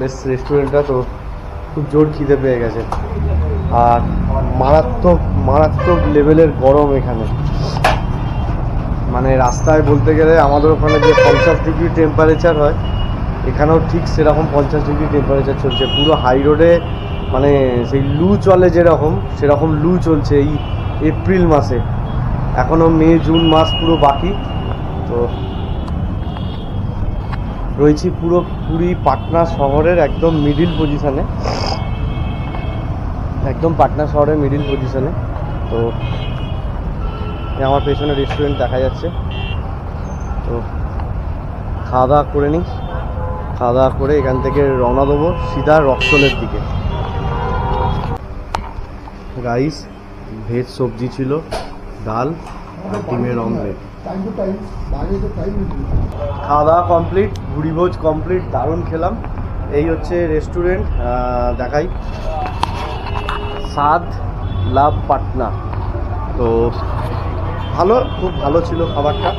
বেশ রেস্টুরেন্টটা তো খুব জোর খিদে পেয়ে গেছে আর মারাত্মক মারাত্মক লেভেলের গরম এখানে। মানে রাস্তায় বলতে গেলে আমাদের ওখানে যে 50 ডিগ্রি টেম্পারেচার হয় এখানেও ঠিক সেরকম 50 ডিগ্রি টেম্পারেচার চলছে। পুরো হাই রোডে মানে সেই লু চলে যেরকম সেরকম লু চলছে এই এপ্রিল মাসে। এখনও মে জুন মাস পুরো বাকি। তো রয়েছি পুরোপুরি পাটনা শহরের একদম মিডিল পজিশানে, একদম পাটনা শহরের মিডিল পজিশানে। তো আমার পেছনে রেস্টুরেন্ট দেখা যাচ্ছে। তো খাওয়া দাওয়া করে নিই, খাওয়া দাওয়া করে এখান থেকে রওনা দেবো সিধা রক্সলের দিকে। রাইস, ভেজ সবজি ছিল, ডাল আর ডিমের অমলেট। খাওয়া দাওয়া কমপ্লিট, ভুড়িভোজ কমপ্লিট, দারুণ খেলাম। এই হচ্ছে রেস্টুরেন্ট, দেখাই, স্বাদ লাভ পাটনা। তো ভালো, খুব ভালো ছিল খাবারটা,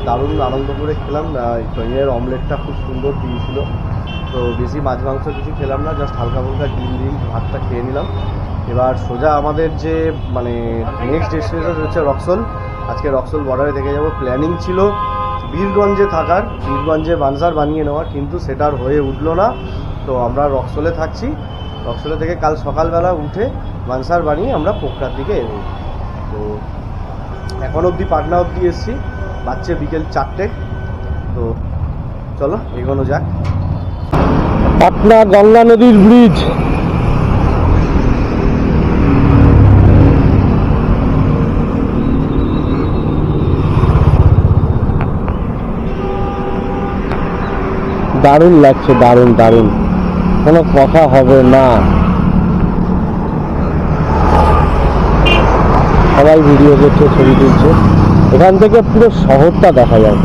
দারুণ আনন্দ করে খেলাম। ডিমের অমলেটটা খুব সুন্দর দিয়েছিল। তো বেশি মাছ মাংস কিছু খেলাম না, জাস্ট হালকা ফুলকা ডিম ভাতটা খেয়ে নিলাম। এবার সোজা আমাদের যে মানে নেক্সট ডেস্টিনেশন হচ্ছে রক্সল। আজকে রক্সল বর্ডারে থেকে যাব। প্ল্যানিং ছিল বীরগঞ্জে থাকার, বীরগঞ্জে বানসার বানিয়ে নেওয়ার, কিন্তু সেটার হয়ে উঠলো না। তো আমরা রক্সলে থাকছি। রক্সলে থেকে কাল সকালবেলা উঠে বানসার বানিয়ে আমরা পোখরার দিকে এগো। তো এখন অবধি পাটনা অবধি এসেছি, বাচ্চা বিকেল 4টে। তো চলো এগোনো যাক। পাটনা গঙ্গা নদীর ব্রিজ, দারুণ লাগছে, দারুণ দারুণ, কোনো কথা হবে না। সবাই ভিডিও করছে, ছবি তুলছে। এখান থেকে পুরো শহরটা দেখা যায়।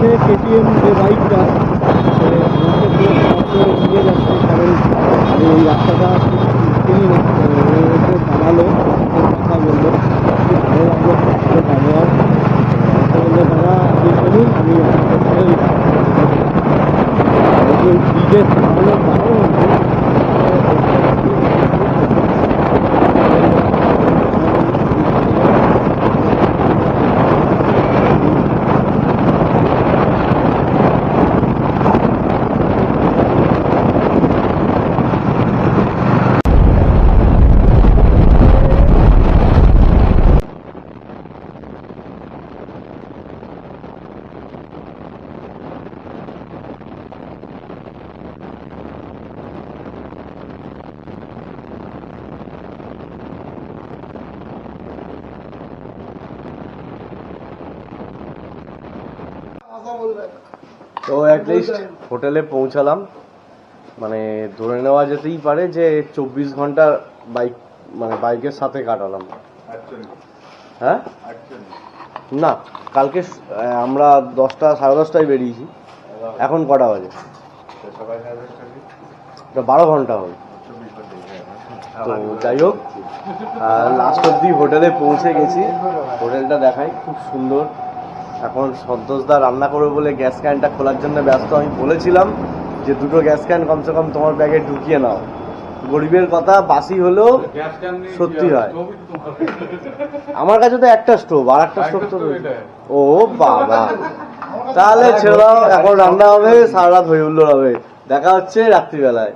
যাচ্ছে কেটিএম যে বাইকটা নিয়ে যাচ্ছে, কারণ এই রাস্তাটা চিনি না, জানালো, কথা বললো, ভালো লাগলো, ধন্যবাদ। বললো দাদা আপনি চলুন, আমি ব্রিজের সামনে দারুণ তো অ্যাটলিস্ট হোটেলে পৌঁছালাম। মানে ধরে নেওয়া যেতেই পারে যে 24 ঘন্টা বাইক মানে বাইকের সাথে কাটালাম। হ্যাঁ না, কালকে আমরা 10টা সাড়ে 10টায় বেরিয়েছি, এখন কটা বাজে? 12 ঘন্টা হবে। তো যাই হোক, লাস্ট অব্দি হোটেলে পৌঁছে গেছি। হোটেলটা দেখাই, খুব সুন্দর। এখন সন্তোষদা রান্না করবে বলে গ্যাস ক্যানটা খোলার জন্য ব্যস্ত। আমি বলেছিলাম যে 2টো গ্যাস ক্যান কমসে কম তোমার ব্যাগে ঢুকিয়ে নাও। গরিবের কথা, বাসি হলেও সত্যি হয়। আমার কাছে তো একটা স্টোভ, আর একটা স্টোভ তো ও বাবা, তাহলে ছেড়ে দাও, এখন রান্না হবে, সারা রাত হই হুল্লোড় হবে। দেখা হচ্ছে রাত্রিবেলায়।